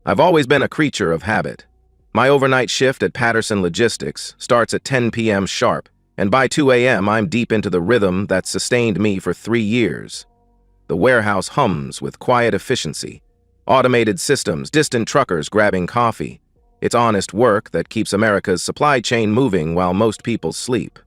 I've always been a creature of habit. My overnight shift at Patterson Logistics starts at 10 p.m. sharp, and by 2 a.m. I'm deep into the rhythm that sustained me for 3 years. The warehouse hums with quiet efficiency. Automated systems, distant truckers grabbing coffee. It's honest work that keeps America's supply chain moving while most people sleep.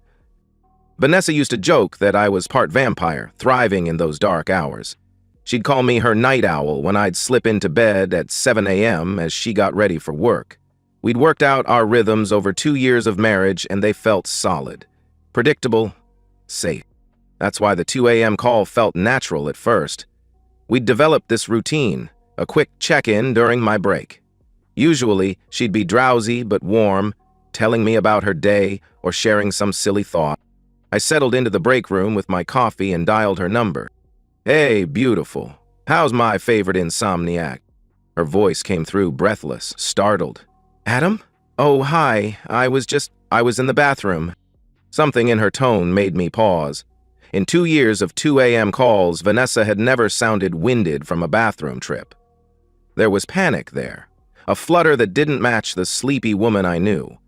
Vanessa used to joke that I was part vampire, thriving in those dark hours. She'd call me her night owl when I'd slip into bed at 7 a.m. as she got ready for work. We'd worked out our rhythms over 2 years of marriage, and they felt solid. Predictable, safe. That's why the 2 a.m. call felt natural at first. We'd developed this routine, a quick check-in during my break. Usually, she'd be drowsy but warm, telling me about her day or sharing some silly thought. I settled into the break room with my coffee and dialed her number. "Hey, beautiful. How's my favorite insomniac?" Her voice came through breathless, startled. "Adam? Oh, hi. I was in the bathroom." Something in her tone made me pause. In 2 years of 2 a.m. calls, Vanessa had never sounded winded from a bathroom trip. There was panic there, a flutter that didn't match the sleepy woman I knew.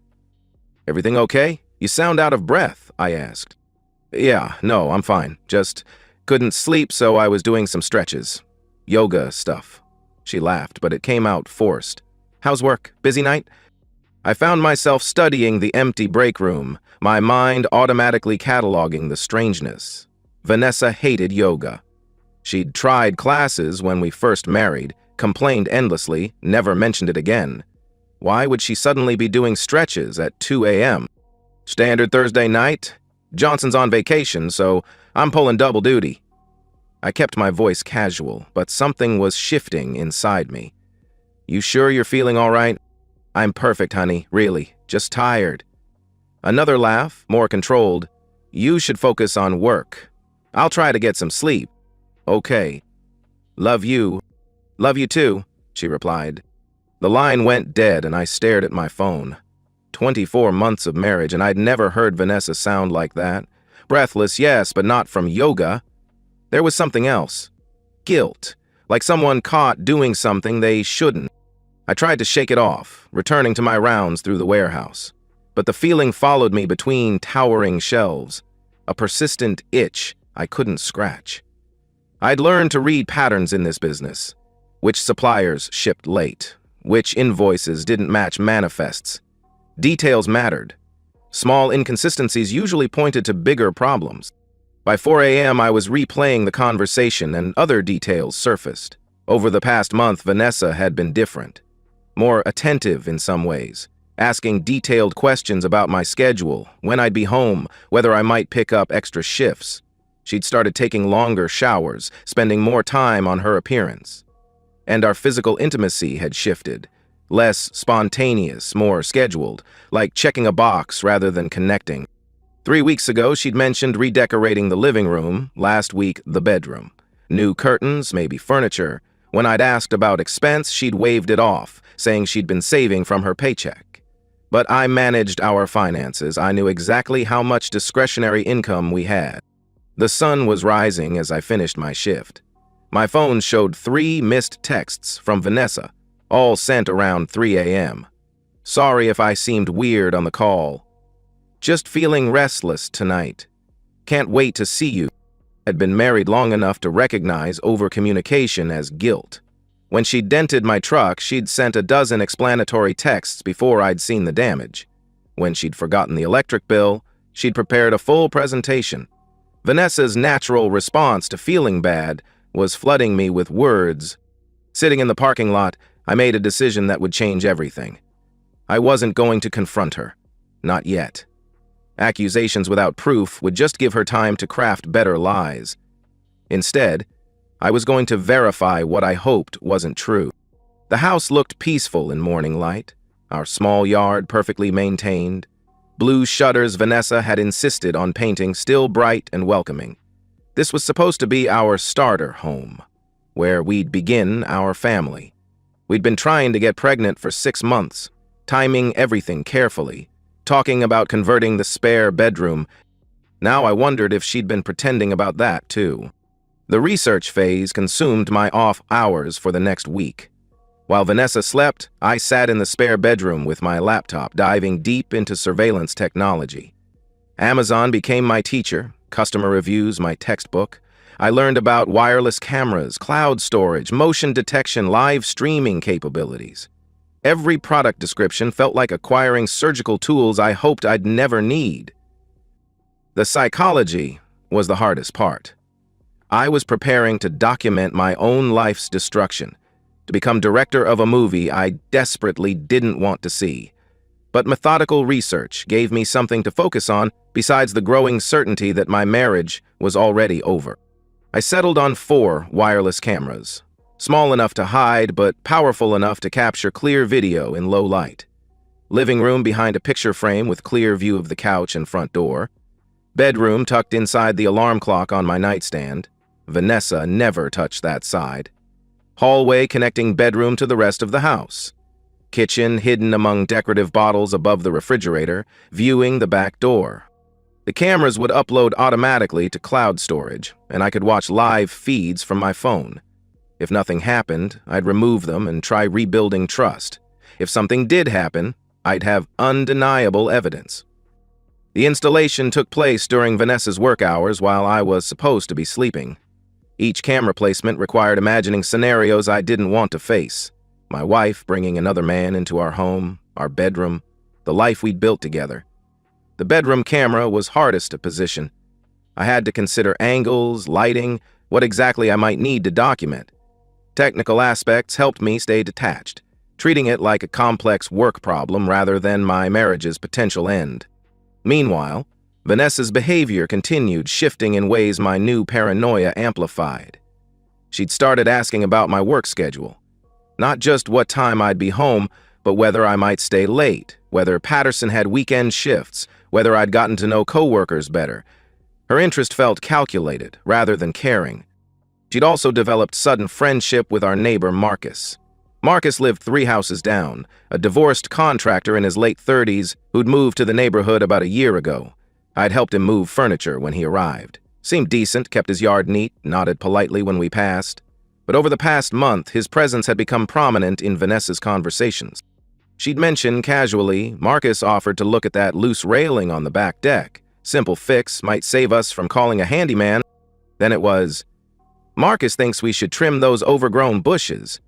"Everything okay? You sound out of breath," I asked. "Yeah, no, I'm fine. Just couldn't sleep, so I was doing some stretches. Yoga stuff." She laughed, but it came out forced. "How's work? Busy night?" I found myself studying the empty break room, my mind automatically cataloging the strangeness. Vanessa hated yoga. She'd tried classes when we first married, complained endlessly, never mentioned it again. Why would she suddenly be doing stretches at 2 a.m.? "Standard Thursday night? Johnson's on vacation, so I'm pulling double duty." I kept my voice casual, but something was shifting inside me. "You sure you're feeling all right?" "I'm perfect, honey, really, just tired." Another laugh, more controlled. "You should focus on work. I'll try to get some sleep." "Okay. Love you." "Love you too," she replied. The line went dead and I stared at my phone. 24 months of marriage and I'd never heard Vanessa sound like that. Breathless, yes, but not from yoga. There was something else. Guilt, like someone caught doing something they shouldn't. I tried to shake it off, returning to my rounds through the warehouse. But the feeling followed me between towering shelves, a persistent itch I couldn't scratch. I'd learned to read patterns in this business. Which suppliers shipped late, which invoices didn't match manifests. Details mattered. Small inconsistencies usually pointed to bigger problems. By 4 a.m., I was replaying the conversation and other details surfaced. Over the past month, Vanessa had been different. More attentive in some ways, asking detailed questions about my schedule, when I'd be home, whether I might pick up extra shifts. She'd started taking longer showers, spending more time on her appearance. And our physical intimacy had shifted, less spontaneous, more scheduled, like checking a box rather than connecting. 3 weeks ago, she'd mentioned redecorating the living room, last week the bedroom. New curtains, maybe furniture. When I'd asked about expense, she'd waved it off, saying she'd been saving from her paycheck. But I managed our finances. I knew exactly how much discretionary income we had. The sun was rising as I finished my shift. My phone showed 3 missed texts from Vanessa, all sent around 3 a.m. "Sorry if I seemed weird on the call. Just feeling restless tonight. Can't wait to see you." I'd been married long enough to recognize overcommunication as guilt. When she'd dented my truck, she'd sent a dozen explanatory texts before I'd seen the damage. When she'd forgotten the electric bill, she'd prepared a full presentation. Vanessa's natural response to feeling bad was flooding me with words. Sitting in the parking lot, I made a decision that would change everything. I wasn't going to confront her. Not yet. Accusations without proof would just give her time to craft better lies. Instead, I was going to verify what I hoped wasn't true. The house looked peaceful in morning light, our small yard perfectly maintained. Blue shutters Vanessa had insisted on painting still bright and welcoming. This was supposed to be our starter home, where we'd begin our family. We'd been trying to get pregnant for 6 months, timing everything carefully, talking about converting the spare bedroom. Now I wondered if she'd been pretending about that, too. The research phase consumed my off hours for the next week. While Vanessa slept, I sat in the spare bedroom with my laptop, diving deep into surveillance technology. Amazon became my teacher, customer reviews my textbook. I learned about wireless cameras, cloud storage, motion detection, live streaming capabilities. Every product description felt like acquiring surgical tools I hoped I'd never need. The psychology was the hardest part. I was preparing to document my own life's destruction, to become director of a movie I desperately didn't want to see. But methodical research gave me something to focus on besides the growing certainty that my marriage was already over. I settled on 4 wireless cameras, small enough to hide but powerful enough to capture clear video in low light. Living room behind a picture frame with clear view of the couch and front door. Bedroom tucked inside the alarm clock on my nightstand. Vanessa never touched that side. Hallway connecting bedroom to the rest of the house. Kitchen hidden among decorative bottles above the refrigerator, viewing the back door. The cameras would upload automatically to cloud storage, and I could watch live feeds from my phone. If nothing happened, I'd remove them and try rebuilding trust. If something did happen, I'd have undeniable evidence. The installation took place during Vanessa's work hours while I was supposed to be sleeping. Each camera placement required imagining scenarios I didn't want to face. My wife bringing another man into our home, our bedroom, the life we'd built together. The bedroom camera was hardest to position. I had to consider angles, lighting, what exactly I might need to document. Technical aspects helped me stay detached, treating it like a complex work problem rather than my marriage's potential end. Meanwhile, Vanessa's behavior continued shifting in ways my new paranoia amplified. She'd started asking about my work schedule. Not just what time I'd be home, but whether I might stay late, whether Patterson had weekend shifts, whether I'd gotten to know coworkers better. Her interest felt calculated rather than caring. She'd also developed sudden friendship with our neighbor Marcus. Marcus lived 3 houses down, a divorced contractor in his late 30s who'd moved to the neighborhood about a year ago. I'd helped him move furniture when he arrived. Seemed decent, kept his yard neat, nodded politely when we passed. But over the past month, his presence had become prominent in Vanessa's conversations. She'd mentioned casually, Marcus offered to look at that loose railing on the back deck. Simple fix, might save us from calling a handyman. Then it was, Marcus thinks we should trim those overgrown bushes.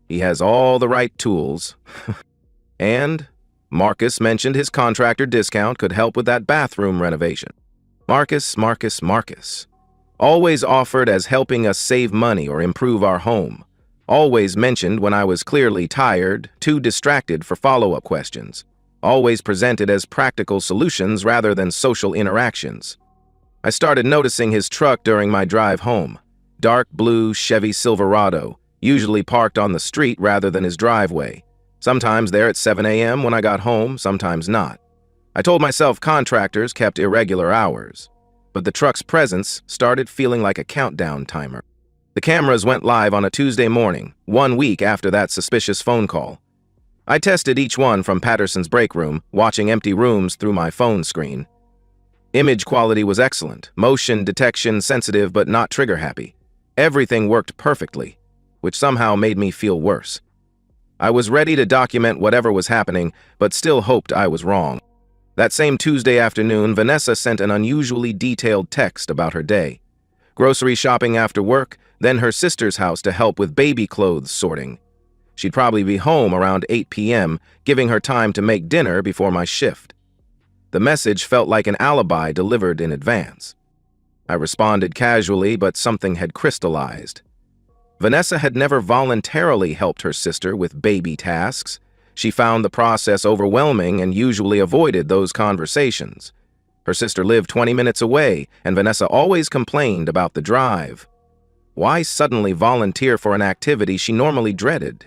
He has all the right tools. And Marcus mentioned his contractor discount could help with that bathroom renovation. Marcus. Always offered as helping us save money or improve our home. Always mentioned when I was clearly tired, too distracted for follow-up questions. Always presented as practical solutions rather than social interactions. I started noticing his truck during my drive home. Dark blue Chevy Silverado, usually parked on the street rather than his driveway. Sometimes there at 7 a.m. when I got home, sometimes not. I told myself contractors kept irregular hours, but the truck's presence started feeling like a countdown timer. The cameras went live on a Tuesday morning, 1 week after that suspicious phone call. I tested each one from Patterson's break room, watching empty rooms through my phone screen. Image quality was excellent, motion detection sensitive but not trigger-happy. Everything worked perfectly, which somehow made me feel worse. I was ready to document whatever was happening, but still hoped I was wrong. That same Tuesday afternoon, Vanessa sent an unusually detailed text about her day. Grocery shopping after work, then her sister's house to help with baby clothes sorting. She'd probably be home around 8 p.m., giving her time to make dinner before my shift. The message felt like an alibi delivered in advance. I responded casually, but something had crystallized. Vanessa had never voluntarily helped her sister with baby tasks. She found the process overwhelming and usually avoided those conversations. Her sister lived 20 minutes away, and Vanessa always complained about the drive. Why suddenly volunteer for an activity she normally dreaded?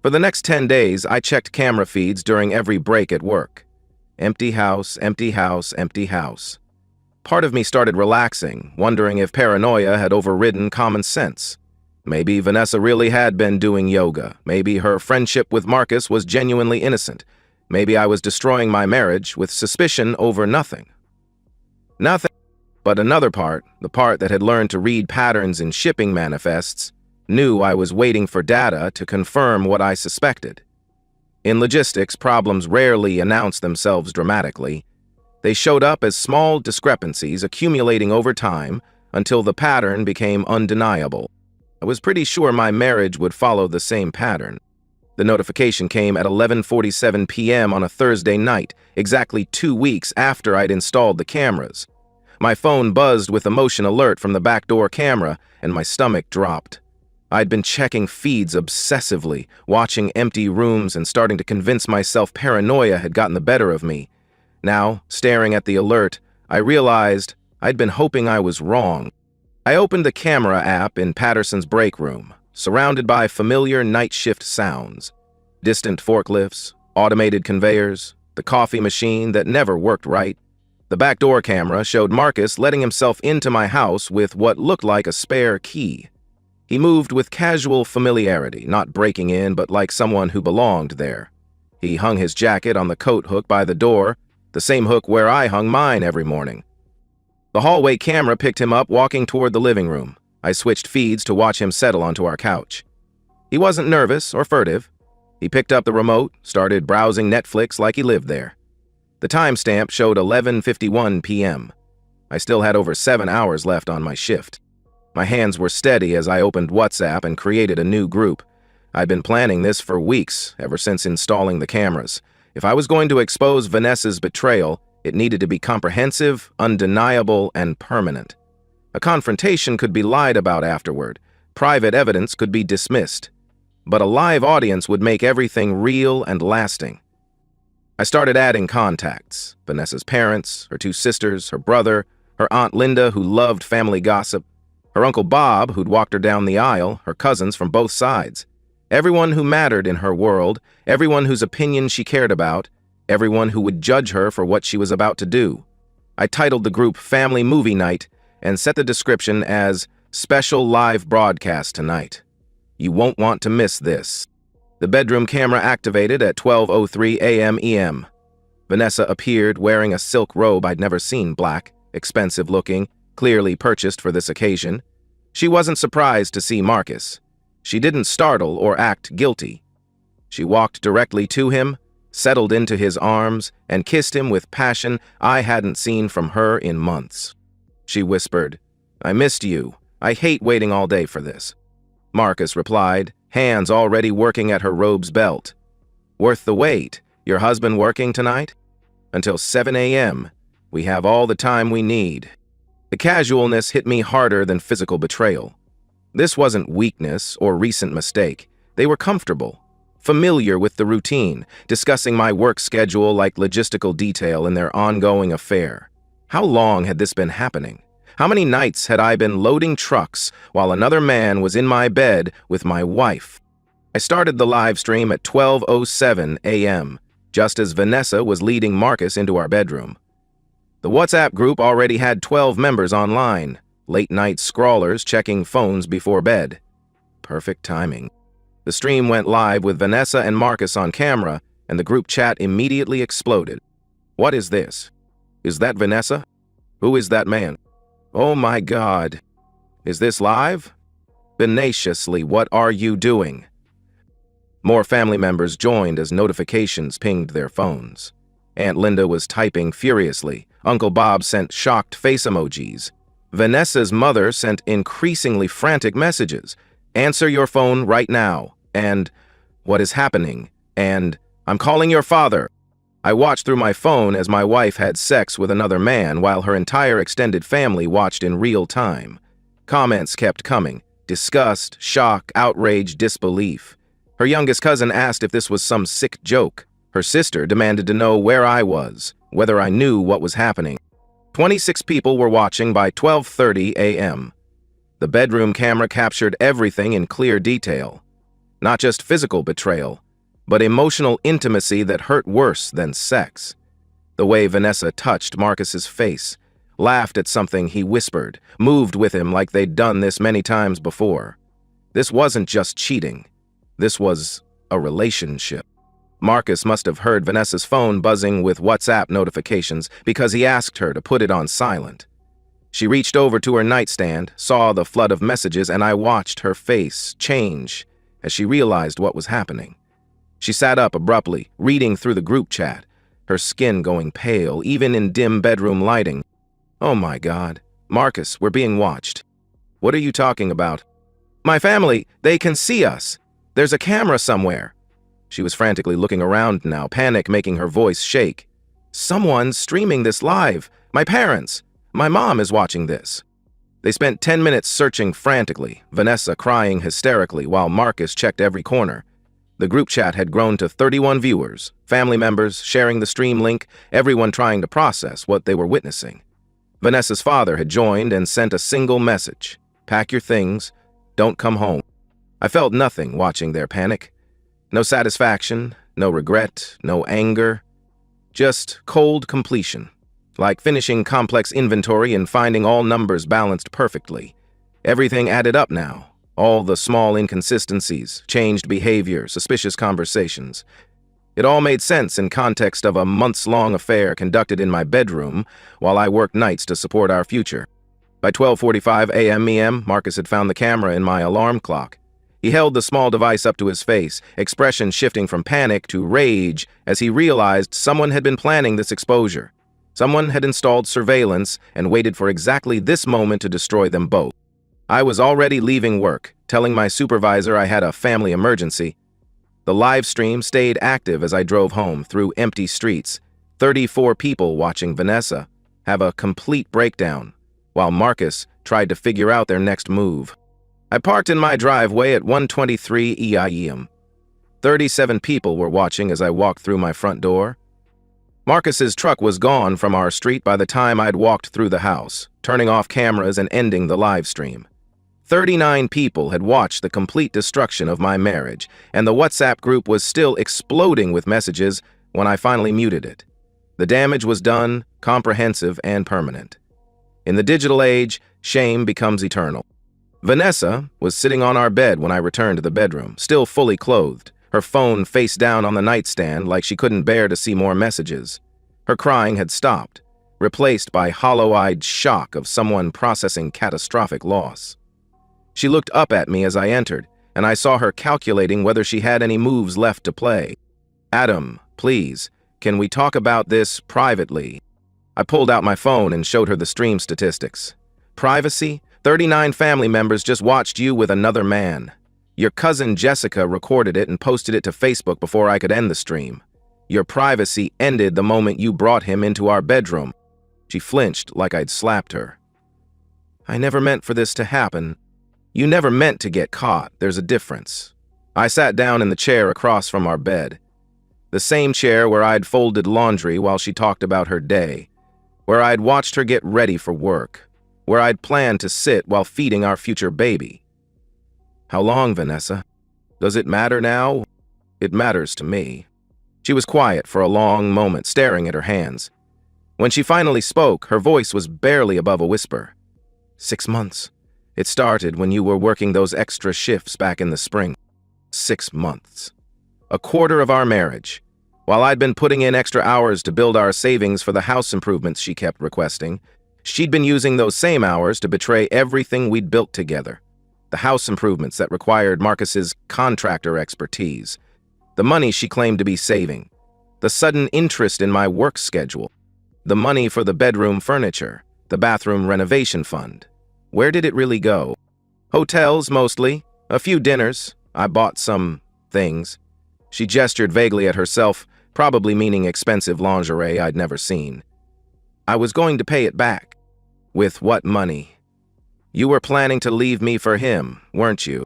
For the next 10 days, I checked camera feeds during every break at work. Empty house, empty house, empty house. Part of me started relaxing, wondering if paranoia had overridden common sense. Maybe Vanessa really had been doing yoga. Maybe her friendship with Marcus was genuinely innocent. Maybe I was destroying my marriage with suspicion over nothing. Nothing. But another part, the part that had learned to read patterns in shipping manifests, knew I was waiting for data to confirm what I suspected. In logistics, problems rarely announce themselves dramatically. They showed up as small discrepancies accumulating over time until the pattern became undeniable. I was pretty sure my marriage would follow the same pattern. The notification came at 11:47 p.m. on a Thursday night, exactly 2 weeks after I'd installed the cameras. My phone buzzed with a motion alert from the backdoor camera, and my stomach dropped. I'd been checking feeds obsessively, watching empty rooms and starting to convince myself paranoia had gotten the better of me. Now, staring at the alert, I realized I'd been hoping I was wrong. I opened the camera app in Patterson's break room, surrounded by familiar night shift sounds. Distant forklifts, automated conveyors, the coffee machine that never worked right. The backdoor camera showed Marcus letting himself into my house with what looked like a spare key. He moved with casual familiarity, not breaking in, but like someone who belonged there. He hung his jacket on the coat hook by the door, the same hook where I hung mine every morning. The hallway camera picked him up walking toward the living room. I switched feeds to watch him settle onto our couch. He wasn't nervous or furtive. He picked up the remote, started browsing Netflix like he lived there. The timestamp showed 11:51 p.m. I still had over 7 hours left on my shift. My hands were steady as I opened WhatsApp and created a new group. I'd been planning this for weeks, ever since installing the cameras. If I was going to expose Vanessa's betrayal, it needed to be comprehensive, undeniable, and permanent. A confrontation could be lied about afterward. Private evidence could be dismissed. But a live audience would make everything real and lasting. I started adding contacts: Vanessa's parents, her 2 sisters, her brother, her Aunt Linda, who loved family gossip, her Uncle Bob, who'd walked her down the aisle, her cousins from both sides. Everyone who mattered in her world, everyone whose opinion she cared about, everyone who would judge her for what she was about to do. I titled the group Family Movie Night and set the description as Special Live Broadcast Tonight. You won't want to miss this. The bedroom camera activated at 12:03 a.m. EM. Vanessa appeared wearing a silk robe I'd never seen black, expensive looking, clearly purchased for this occasion. She wasn't surprised to see Marcus. She didn't startle or act guilty. She walked directly to him, settled into his arms, and kissed him with passion I hadn't seen from her in months. She whispered, "I missed you. I hate waiting all day for this." Marcus replied, hands already working at her robe's belt. "Worth the wait. Your husband working tonight?" "Until 7 a.m. We have all the time we need." The casualness hit me harder than physical betrayal. This wasn't weakness or recent mistake. They were comfortable, familiar with the routine, discussing my work schedule like logistical detail in their ongoing affair. How long had this been happening? How many nights had I been loading trucks while another man was in my bed with my wife? I started the live stream at 12:07 a.m., just as Vanessa was leading Marcus into our bedroom. The WhatsApp group already had 12 members online, late-night scrawlers checking phones before bed. Perfect timing. The stream went live with Vanessa and Marcus on camera, and the group chat immediately exploded. "What is this? Is that Vanessa? Who is that man? Oh my God. Is this live? Tenaciously, what are you doing?" More family members joined as notifications pinged their phones. Aunt Linda was typing furiously. Uncle Bob sent shocked face emojis. Vanessa's mother sent increasingly frantic messages. "Answer your phone right now," and "What is happening?" and "I'm calling your father." I watched through my phone as my wife had sex with another man while her entire extended family watched in real time. Comments kept coming. Disgust, shock, outrage, disbelief. Her youngest cousin asked if this was some sick joke. Her sister demanded to know where I was, whether I knew what was happening. 26 people were watching by 12:30 a.m. The bedroom camera captured everything in clear detail. Not just physical betrayal, but emotional intimacy that hurt worse than sex. The way Vanessa touched Marcus's face, laughed at something he whispered, moved with him like they'd done this many times before. This wasn't just cheating. This was a relationship. Marcus must have heard Vanessa's phone buzzing with WhatsApp notifications because he asked her to put it on silent. She reached over to her nightstand, saw the flood of messages, and I watched her face change as she realized what was happening. She sat up abruptly, reading through the group chat, her skin going pale, even in dim bedroom lighting. "Oh my God. Marcus, we're being watched." "What are you talking about?" "My family, they can see us. There's a camera somewhere." She was frantically looking around now, panic making her voice shake. "Someone's streaming this live. My parents. My mom is watching this." They spent 10 minutes searching frantically, Vanessa crying hysterically while Marcus checked every corner. The group chat had grown to 31 viewers, family members sharing the stream link, everyone trying to process what they were witnessing. Vanessa's father had joined and sent a single message: "Pack your things, don't come home." I felt nothing watching their panic. No satisfaction, no regret, no anger. Just cold completion, like finishing complex inventory and finding all numbers balanced perfectly. Everything added up now. All the small inconsistencies, changed behavior, suspicious conversations. It all made sense in context of a months-long affair conducted in my bedroom while I worked nights to support our future. By 12:45 a.m. Marcus had found the camera in my alarm clock. He held the small device up to his face, expression shifting from panic to rage as he realized someone had been planning this exposure. Someone had installed surveillance and waited for exactly this moment to destroy them both. I was already leaving work, telling my supervisor I had a family emergency. The live stream stayed active as I drove home through empty streets, 34 people watching Vanessa have a complete breakdown, while Marcus tried to figure out their next move. I parked in my driveway at 123 EIM. 37 people were watching as I walked through my front door. Marcus's truck was gone from our street by the time I'd walked through the house, turning off cameras and ending the live stream. 39 people had watched the complete destruction of my marriage, and the WhatsApp group was still exploding with messages when I finally muted it. The damage was done, comprehensive and permanent. In the digital age, shame becomes eternal. Vanessa was sitting on our bed when I returned to the bedroom, still fully clothed, her phone face down on the nightstand like she couldn't bear to see more messages. Her crying had stopped, replaced by hollow-eyed shock of someone processing catastrophic loss. She looked up at me as I entered, and I saw her calculating whether she had any moves left to play. "Adam, please, can we talk about this privately?" I pulled out my phone and showed her the stream statistics. "Privacy? 39 family members just watched you with another man. Your cousin Jessica recorded it and posted it to Facebook before I could end the stream. Your privacy ended the moment you brought him into our bedroom." She flinched like I'd slapped her. "I never meant for this to happen." "You never meant to get caught. There's a difference." I sat down in the chair across from our bed. The same chair where I'd folded laundry while she talked about her day, where I'd watched her get ready for work, where I'd planned to sit while feeding our future baby. "How long, Vanessa? Does it matter now?" "It matters to me." She was quiet for a long moment, staring at her hands. When she finally spoke, her voice was barely above a whisper. 6 months. It started when you were working those extra shifts back in the spring. 6 months. A quarter of our marriage. While I'd been putting in extra hours to build our savings for the house improvements she kept requesting, she'd been using those same hours to betray everything we'd built together. The house improvements that required Marcus's contractor expertise. The money she claimed to be saving. The sudden interest in my work schedule. The money for the bedroom furniture. The bathroom renovation fund. Where did it really go? Hotels, mostly. A few dinners. I bought some things. She gestured vaguely at herself, probably meaning expensive lingerie I'd never seen. I was going to pay it back. With what money? You were planning to leave me for him, weren't you?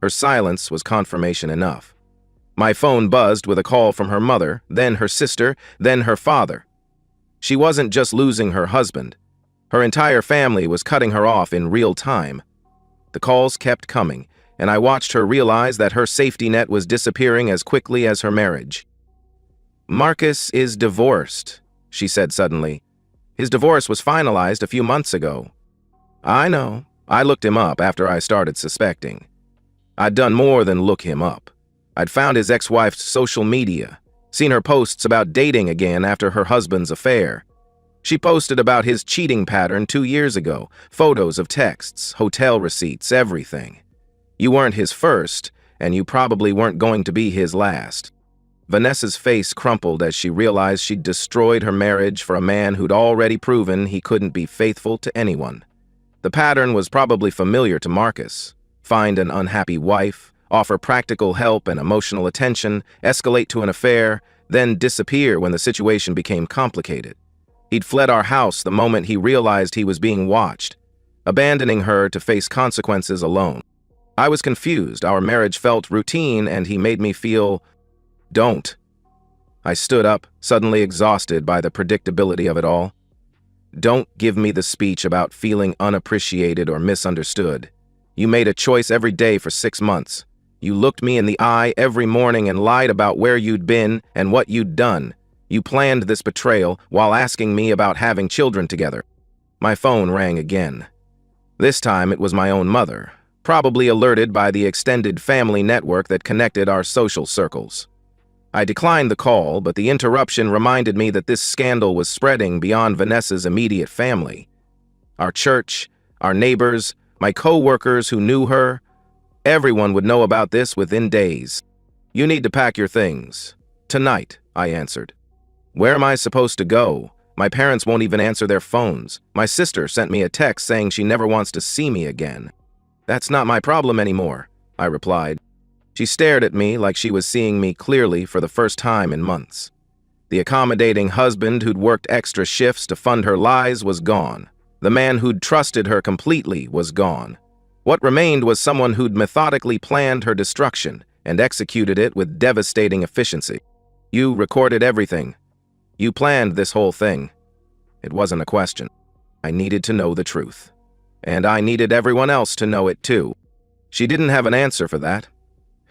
Her silence was confirmation enough. My phone buzzed with a call from her mother, then her sister, then her father. She wasn't just losing her husband. Her entire family was cutting her off in real time. The calls kept coming, and I watched her realize that her safety net was disappearing as quickly as her marriage. "Marcus is divorced," she said suddenly. "His divorce was finalized a few months ago." "I know. I looked him up after I started suspecting. I'd done more than look him up. I'd found his ex-wife's social media, seen her posts about dating again after her husband's affair. She posted about his cheating pattern 2 years ago, photos of texts, hotel receipts, everything. You weren't his first, and you probably weren't going to be his last. Vanessa's face crumpled as she realized she'd destroyed her marriage for a man who'd already proven he couldn't be faithful to anyone. The pattern was probably familiar to Marcus. Find an unhappy wife, offer practical help and emotional attention, escalate to an affair, then disappear when the situation became complicated. He'd fled our house the moment he realized he was being watched, abandoning her to face consequences alone. I was confused. Our marriage felt routine, and he made me feel... Don't. I stood up, suddenly exhausted by the predictability of it all. Don't give me the speech about feeling unappreciated or misunderstood. You made a choice every day for 6 months. You looked me in the eye every morning and lied about where you'd been and what you'd done. You planned this betrayal while asking me about having children together. My phone rang again. This time it was my own mother, probably alerted by the extended family network that connected our social circles. I declined the call, but the interruption reminded me that this scandal was spreading beyond Vanessa's immediate family. Our church, our neighbors, my co-workers who knew her, everyone would know about this within days. You need to pack your things. Tonight, I answered. Where am I supposed to go? My parents won't even answer their phones. My sister sent me a text saying she never wants to see me again. That's not my problem anymore, I replied. She stared at me like she was seeing me clearly for the first time in months. The accommodating husband who'd worked extra shifts to fund her lies was gone. The man who'd trusted her completely was gone. What remained was someone who'd methodically planned her destruction and executed it with devastating efficiency. You recorded everything. You planned this whole thing. It wasn't a question. I needed to know the truth. And I needed everyone else to know it too. She didn't have an answer for that.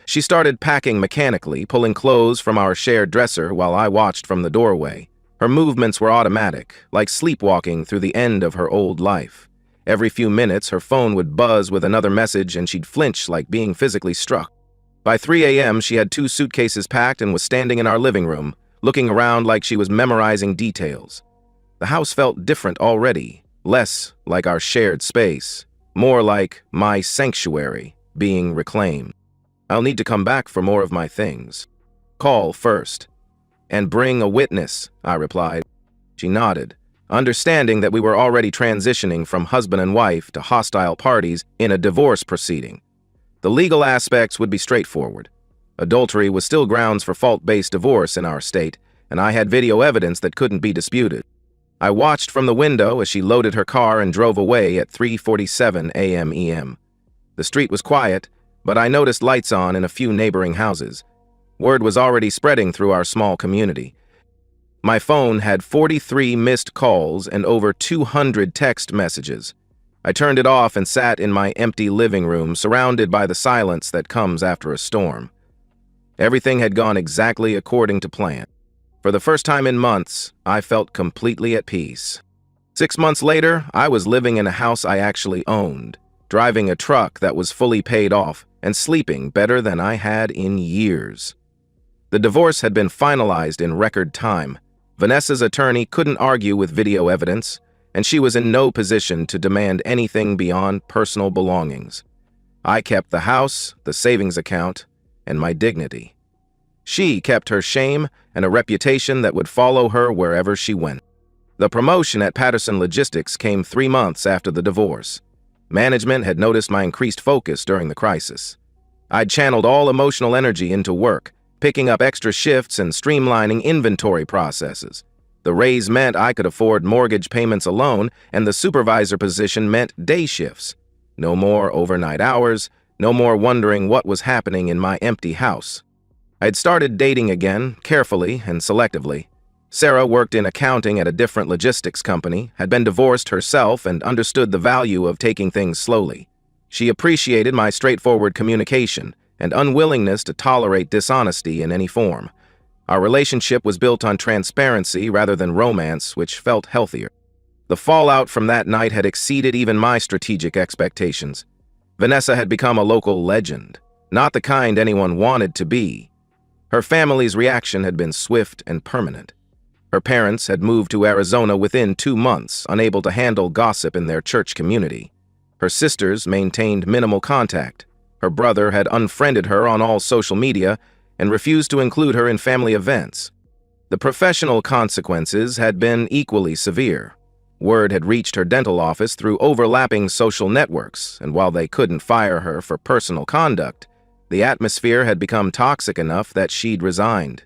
She started packing mechanically, pulling clothes from our shared dresser while I watched from the doorway. Her movements were automatic, like sleepwalking through the end of her old life. Every few minutes, her phone would buzz with another message and she'd flinch like being physically struck. By 3 a.m., she had 2 suitcases packed and was standing in our living room, looking around like she was memorizing details. The house felt different already, less like our shared space, more like my sanctuary being reclaimed. I'll need to come back for more of my things. Call first. And bring a witness, I replied. She nodded, understanding that we were already transitioning from husband and wife to hostile parties in a divorce proceeding. The legal aspects would be straightforward. Adultery was still grounds for fault-based divorce in our state, and I had video evidence that couldn't be disputed. I watched from the window as she loaded her car and drove away at 3:47 a.m. EM. The street was quiet, but I noticed lights on in a few neighboring houses. Word was already spreading through our small community. My phone had 43 missed calls and over 200 text messages. I turned it off and sat in my empty living room, surrounded by the silence that comes after a storm. Everything had gone exactly according to plan. For the first time in months, I felt completely at peace. 6 months later, I was living in a house I actually owned, driving a truck that was fully paid off, and sleeping better than I had in years. The divorce had been finalized in record time. Vanessa's attorney couldn't argue with video evidence, and she was in no position to demand anything beyond personal belongings. I kept the house, the savings account, and my dignity. She kept her shame and a reputation that would follow her wherever she went. The promotion at Patterson Logistics came 3 months after the divorce. Management had noticed my increased focus during the crisis. I'd channeled all emotional energy into work, picking up extra shifts and streamlining inventory processes. The raise meant I could afford mortgage payments alone, and the supervisor position meant day shifts. No more overnight hours, no more wondering what was happening in my empty house. I'd started dating again, carefully and selectively. Sarah worked in accounting at a different logistics company, had been divorced herself, and understood the value of taking things slowly. She appreciated my straightforward communication and unwillingness to tolerate dishonesty in any form. Our relationship was built on transparency rather than romance, which felt healthier. The fallout from that night had exceeded even my strategic expectations. Vanessa had become a local legend, not the kind anyone wanted to be. Her family's reaction had been swift and permanent. Her parents had moved to Arizona within 2 months, unable to handle gossip in their church community. Her sisters maintained minimal contact. Her brother had unfriended her on all social media and refused to include her in family events. The professional consequences had been equally severe. Word had reached her dental office through overlapping social networks, and while they couldn't fire her for personal conduct, the atmosphere had become toxic enough that she'd resigned.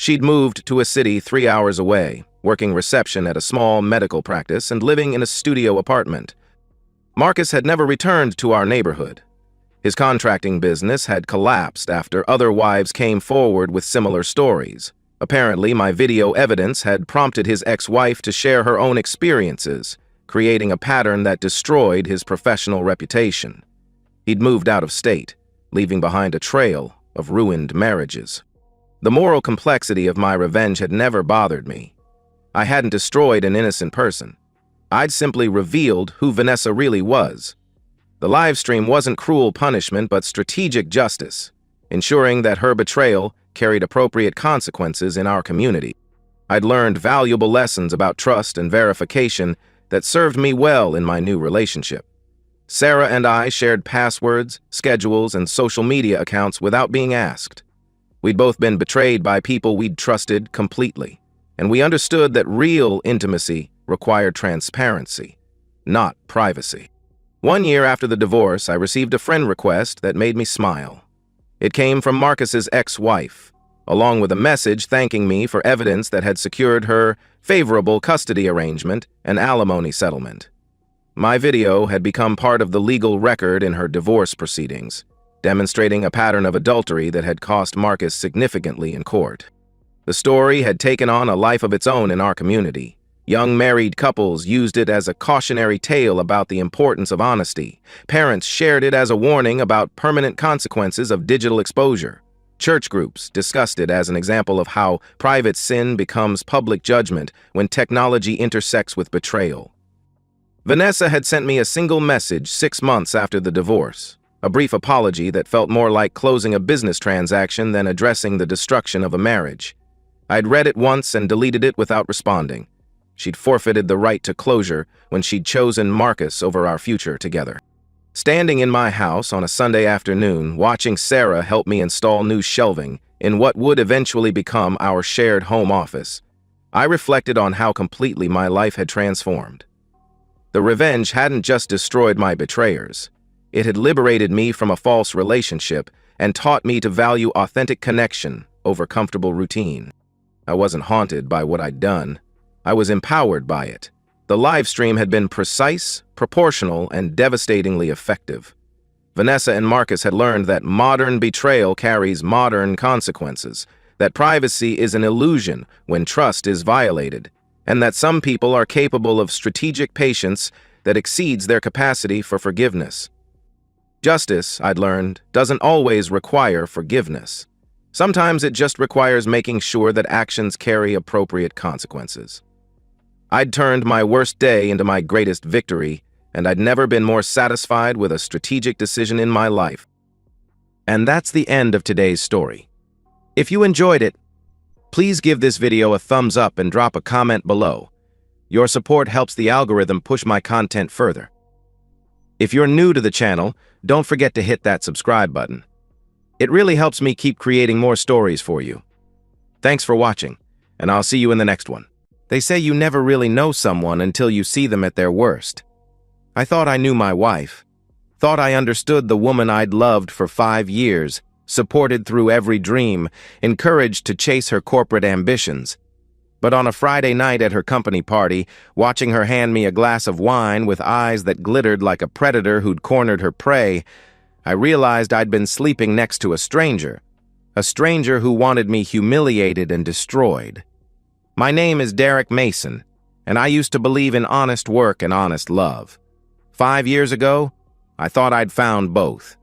She'd moved to a city 3 hours away, working reception at a small medical practice and living in a studio apartment. Marcus had never returned to our neighborhood. His contracting business had collapsed after other wives came forward with similar stories. Apparently, my video evidence had prompted his ex-wife to share her own experiences, creating a pattern that destroyed his professional reputation. He'd moved out of state, leaving behind a trail of ruined marriages. The moral complexity of my revenge had never bothered me. I hadn't destroyed an innocent person. I'd simply revealed who Vanessa really was. The livestream wasn't cruel punishment but strategic justice, ensuring that her betrayal carried appropriate consequences in our community. I'd learned valuable lessons about trust and verification that served me well in my new relationship. Sarah and I shared passwords, schedules, and social media accounts without being asked. We'd both been betrayed by people we'd trusted completely, and we understood that real intimacy required transparency, not privacy. 1 year after the divorce, I received a friend request that made me smile. It came from Marcus's ex-wife, along with a message thanking me for evidence that had secured her favorable custody arrangement and alimony settlement. My video had become part of the legal record in her divorce proceedings, demonstrating a pattern of adultery that had cost Marcus significantly in court. The story had taken on a life of its own in our community. Young married couples used it as a cautionary tale about the importance of honesty. Parents shared it as a warning about permanent consequences of digital exposure. Church groups discussed it as an example of how private sin becomes public judgment when technology intersects with betrayal. Vanessa had sent me a single message 6 months after the divorce, a brief apology that felt more like closing a business transaction than addressing the destruction of a marriage. I'd read it once and deleted it without responding. She'd forfeited the right to closure when she'd chosen Marcus over our future together. Standing in my house on a Sunday afternoon, watching Sarah help me install new shelving in what would eventually become our shared home office, I reflected on how completely my life had transformed. The revenge hadn't just destroyed my betrayers. It had liberated me from a false relationship and taught me to value authentic connection over comfortable routine. I wasn't haunted by what I'd done. I was empowered by it. The live stream had been precise, proportional, and devastatingly effective. Vanessa and Marcus had learned that modern betrayal carries modern consequences, that privacy is an illusion when trust is violated, and that some people are capable of strategic patience that exceeds their capacity for forgiveness. Justice, I'd learned, doesn't always require forgiveness. Sometimes it just requires making sure that actions carry appropriate consequences. I'd turned my worst day into my greatest victory, and I'd never been more satisfied with a strategic decision in my life. And that's the end of today's story. If you enjoyed it, please give this video a thumbs up and drop a comment below. Your support helps the algorithm push my content further. If you're new to the channel, don't forget to hit that subscribe button. It really helps me keep creating more stories for you. Thanks for watching, and I'll see you in the next one. They say you never really know someone until you see them at their worst. I thought I knew my wife. Thought I understood the woman I'd loved for 5 years, supported through every dream, encouraged to chase her corporate ambitions. But on a Friday night at her company party, watching her hand me a glass of wine with eyes that glittered like a predator who'd cornered her prey, I realized I'd been sleeping next to a stranger who wanted me humiliated and destroyed. My name is Derek Mason, and I used to believe in honest work and honest love. 5 years ago, I thought I'd found both.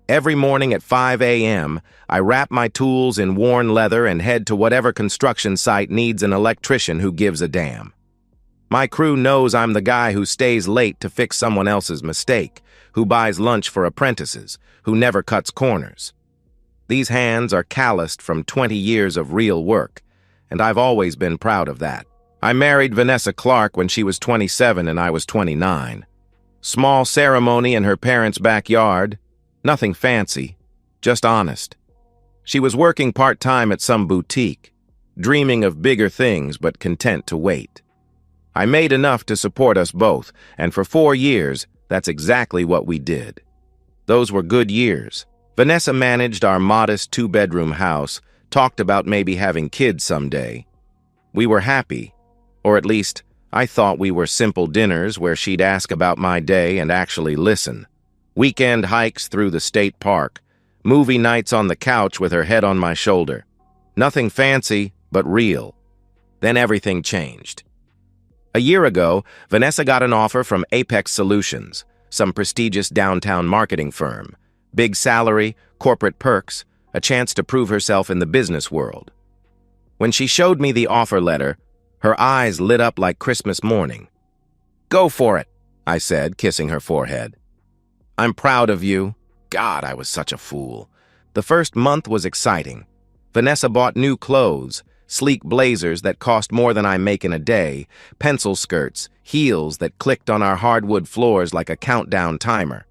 Every morning at 5 a.m., I wrap my tools in worn leather and head to whatever construction site needs an electrician who gives a damn. My crew knows I'm the guy who stays late to fix someone else's mistake, who buys lunch for apprentices, who never cuts corners. These hands are calloused from 20 years of real work, and I've always been proud of that. I married Vanessa Clark when she was 27 and I was 29. Small ceremony in her parents' backyard. Nothing fancy, just honest. She was working part-time at some boutique, dreaming of bigger things but content to wait. I made enough to support us both, and for 4 years, that's exactly what we did. Those were good years. Vanessa managed our modest 2-bedroom house, talked about maybe having kids someday. We were happy, or at least I thought we were simple dinners where she'd ask about my day and actually listen. Weekend hikes through the state park, movie nights on the couch with her head on my shoulder. Nothing fancy, but real. Then everything changed. A year ago, Vanessa got an offer from Apex Solutions, some prestigious downtown marketing firm. Big salary, corporate perks, a chance to prove herself in the business world. When she showed me the offer letter, her eyes lit up like Christmas morning. "Go for it," I said, kissing her forehead. "I'm proud of you." God, I was such a fool. The first month was exciting. Vanessa bought new clothes, sleek blazers that cost more than I make in a day, pencil skirts, heels that clicked on our hardwood floors like a countdown timer.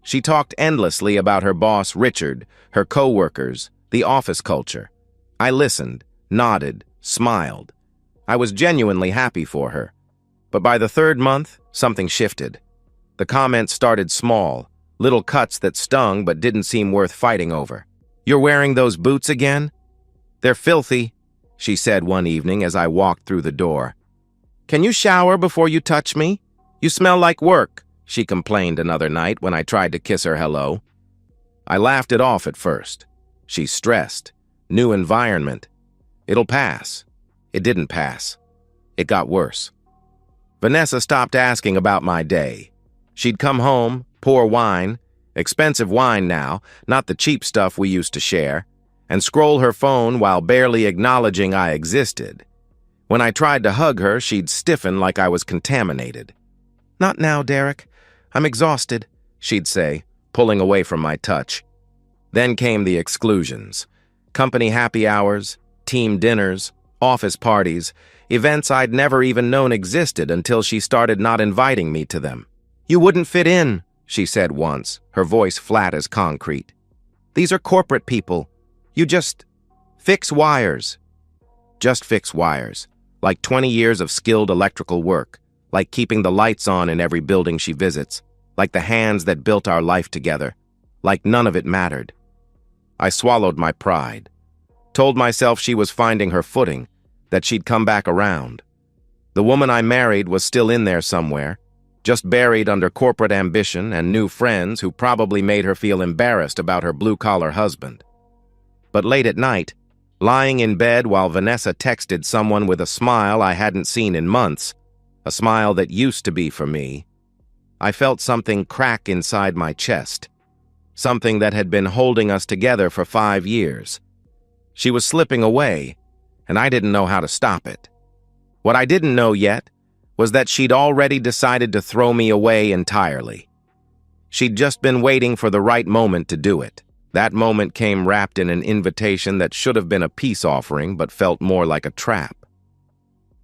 She talked endlessly about her boss, Richard, her co-workers, the office culture. I listened, nodded, smiled. I was genuinely happy for her. But by the 3rd month, something shifted. The comments started small, little cuts that stung but didn't seem worth fighting over. "You're wearing those boots again? They're filthy," she said one evening as I walked through the door. "Can you shower before you touch me? You smell like work," she complained another night when I tried to kiss her hello. I laughed it off at first. She's stressed. New environment. It'll pass. It didn't pass. It got worse. Vanessa stopped asking about my day. She'd come home, pour wine, expensive wine now, not the cheap stuff we used to share, and scroll her phone while barely acknowledging I existed. When I tried to hug her, she'd stiffen like I was contaminated. "Not now, Derek. I'm exhausted," she'd say, pulling away from my touch. Then came the exclusions. Company happy hours, team dinners, office parties, events I'd never even known existed until she started not inviting me to them. "You wouldn't fit in," she said once, her voice flat as concrete. "These are corporate people. You just fix wires." Just fix wires. Like 20 years of skilled electrical work. Like keeping the lights on in every building she visits. Like the hands that built our life together. Like none of it mattered. I swallowed my pride. Told myself she was finding her footing, that she'd come back around. The woman I married was still in there somewhere, just buried under corporate ambition and new friends who probably made her feel embarrassed about her blue-collar husband. But late at night, lying in bed while Vanessa texted someone with a smile I hadn't seen in months, a smile that used to be for me, I felt something crack inside my chest, something that had been holding us together for 5 years. She was slipping away, and I didn't know how to stop it. What I didn't know yet was that she'd already decided to throw me away entirely. She'd just been waiting for the right moment to do it. That moment came wrapped in an invitation that should have been a peace offering but felt more like a trap.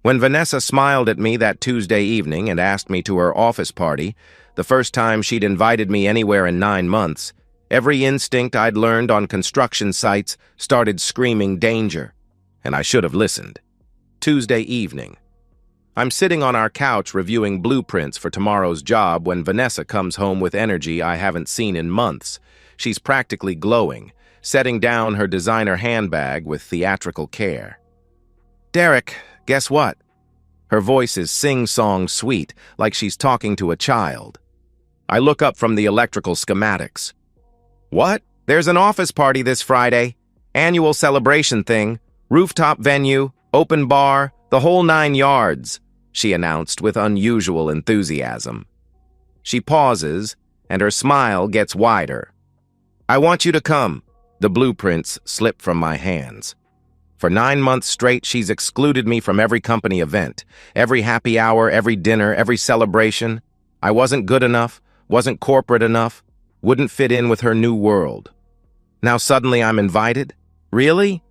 When Vanessa smiled at me that Tuesday evening and asked me to her office party, the first time she'd invited me anywhere in 9 months, every instinct I'd learned on construction sites started screaming danger, and I should have listened. Tuesday evening. I'm sitting on our couch reviewing blueprints for tomorrow's job when Vanessa comes home with energy I haven't seen in months. She's practically glowing, setting down her designer handbag with theatrical care. "Derek, guess what?" Her voice is sing-song sweet, like she's talking to a child. I look up from the electrical schematics. "What? There's an office party this Friday. Annual celebration thing. Rooftop venue, open bar, the whole 9 yards," she announced with unusual enthusiasm. She pauses, and her smile gets wider. "I want you to come." The blueprints slip from my hands. For 9 months straight, she's excluded me from every company event, every happy hour, every dinner, every celebration. I wasn't good enough, wasn't corporate enough, wouldn't fit in with her new world. Now suddenly I'm invited? Really?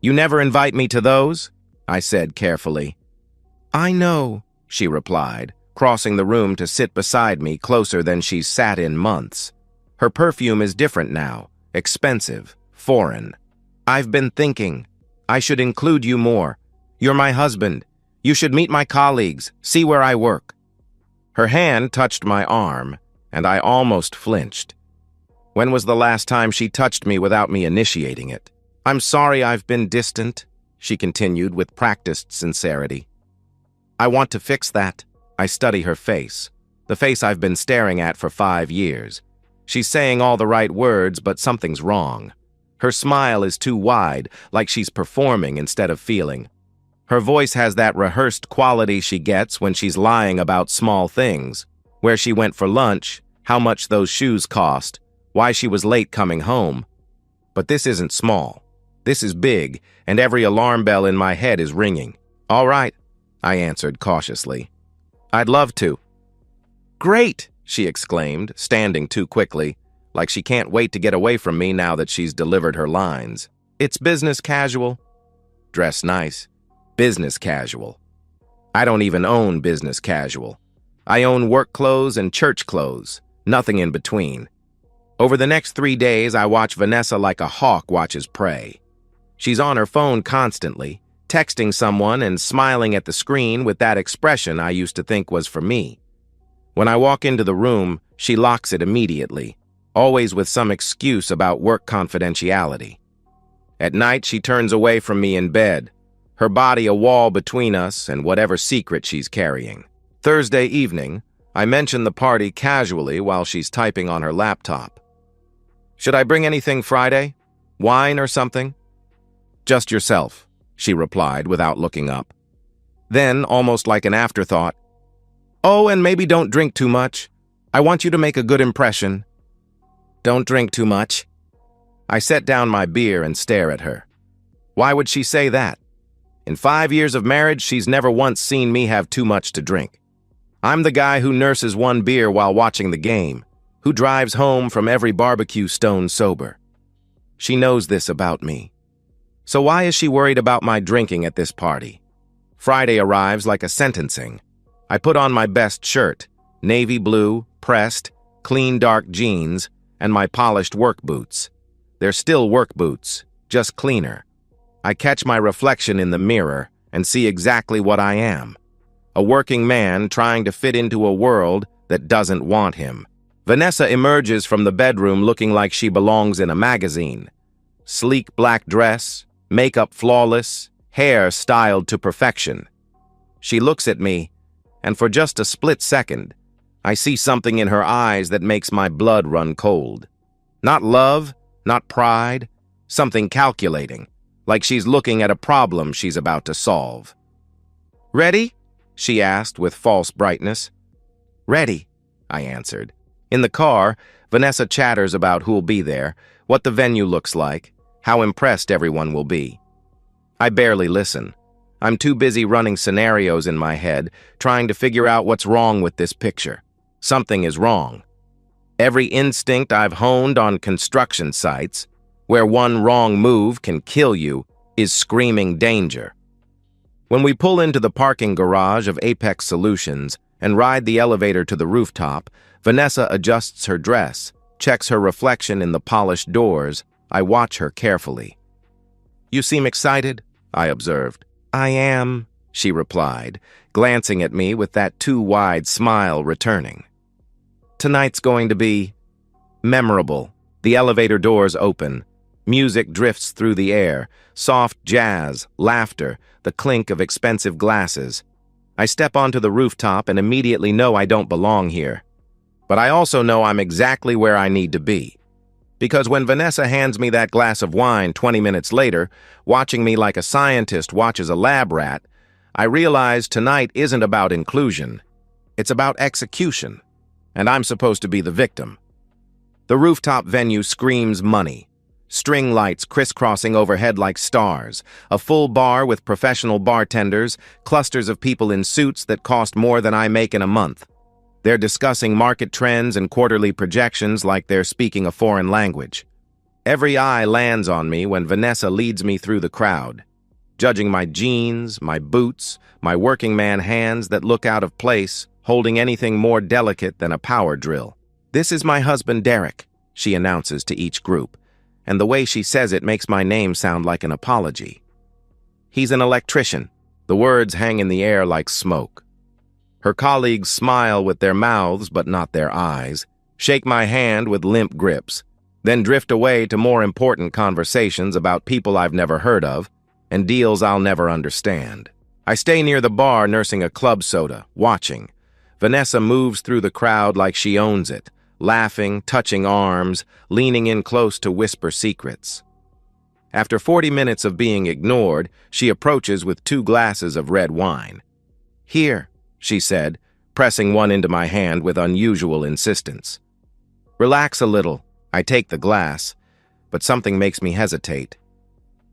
You never invite me to those? I said carefully. I know, she replied, crossing the room to sit beside me closer than she's sat in months. Her perfume is different now, expensive, foreign. I've been thinking. I should include you more. You're my husband. You should meet my colleagues, see where I work. Her hand touched my arm, and I almost flinched. When was the last time she touched me without me initiating it? I'm sorry I've been distant, she continued with practiced sincerity. I want to fix that. I study her face, the face I've been staring at for 5 years. She's saying all the right words, but something's wrong. Her smile is too wide, like she's performing instead of feeling. Her voice has that rehearsed quality she gets when she's lying about small things, where she went for lunch, how much those shoes cost, why she was late coming home. But this isn't small. This is big, and every alarm bell in my head is ringing. All right, I answered cautiously. I'd love to. Great, she exclaimed, standing too quickly, like she can't wait to get away from me now that she's delivered her lines. It's business casual. Dress nice. Business casual. I don't even own business casual. I own work clothes and church clothes, nothing in between. Over the next 3 days, I watch Vanessa like a hawk watches prey. She's on her phone constantly, texting someone and smiling at the screen with that expression I used to think was for me. When I walk into the room, she locks it immediately, always with some excuse about work confidentiality. At night, she turns away from me in bed, her body a wall between us and whatever secret she's carrying. Thursday evening, I mention the party casually while she's typing on her laptop. Should I bring anything Friday? Wine or something? Just yourself, she replied without looking up. Then, almost like an afterthought, oh, and maybe don't drink too much. I want you to make a good impression. Don't drink too much. I set down my beer and stare at her. Why would she say that? In 5 years of marriage, she's never once seen me have too much to drink. I'm the guy who nurses 1 beer while watching the game, who drives home from every barbecue stone sober. She knows this about me. So why is she worried about my drinking at this party? Friday arrives like a sentencing. I put on my best shirt, navy blue, pressed, clean dark jeans, and my polished work boots. They're still work boots, just cleaner. I catch my reflection in the mirror and see exactly what I am. A working man trying to fit into a world that doesn't want him. Vanessa emerges from the bedroom looking like she belongs in a magazine. Sleek black dress, makeup flawless, hair styled to perfection. She looks at me, and for just a split second, I see something in her eyes that makes my blood run cold. Not love, not pride, something calculating, like she's looking at a problem she's about to solve. Ready? She asked with false brightness. Ready, I answered. In the car, Vanessa chatters about who'll be there, what the venue looks like, how impressed everyone will be. I barely listen. I'm too busy running scenarios in my head, trying to figure out what's wrong with this picture. Something is wrong. Every instinct I've honed on construction sites, where one wrong move can kill you, is screaming danger. When we pull into the parking garage of Apex Solutions and ride the elevator to the rooftop, Vanessa adjusts her dress, checks her reflection in the polished doors. I watch her carefully. You seem excited, I observed. I am, she replied, glancing at me with that too wide smile returning. Tonight's going to be memorable. The elevator doors open. Music drifts through the air, soft jazz, laughter, the clink of expensive glasses. I step onto the rooftop and immediately know I don't belong here. But I also know I'm exactly where I need to be. Because when Vanessa hands me that glass of wine 20 minutes later, watching me like a scientist watches a lab rat, I realize tonight isn't about inclusion. It's about execution. And I'm supposed to be the victim. The rooftop venue screams money. String lights crisscrossing overhead like stars, a full bar with professional bartenders, clusters of people in suits that cost more than I make in a month. They're discussing market trends and quarterly projections like they're speaking a foreign language. Every eye lands on me when Vanessa leads me through the crowd. judging my jeans, my boots, my working man hands that look out of place, holding anything more delicate than a power drill. "This is my husband, Derek," she announces to each group, and the way she says it makes my name sound like an apology. "He's an electrician." The words hang in the air like smoke. Her colleagues smile with their mouths but not their eyes, shake my hand with limp grips, then drift away to more important conversations about people I've never heard of and deals I'll never understand. I stay near the bar nursing a club soda, watching. Vanessa moves through the crowd like she owns it, laughing, touching arms, leaning in close to whisper secrets. After 40 minutes of being ignored, she approaches with 2 glasses of red wine. "Here," she said, pressing one into my hand with unusual insistence. "Relax a little." I take the glass, but something makes me hesitate.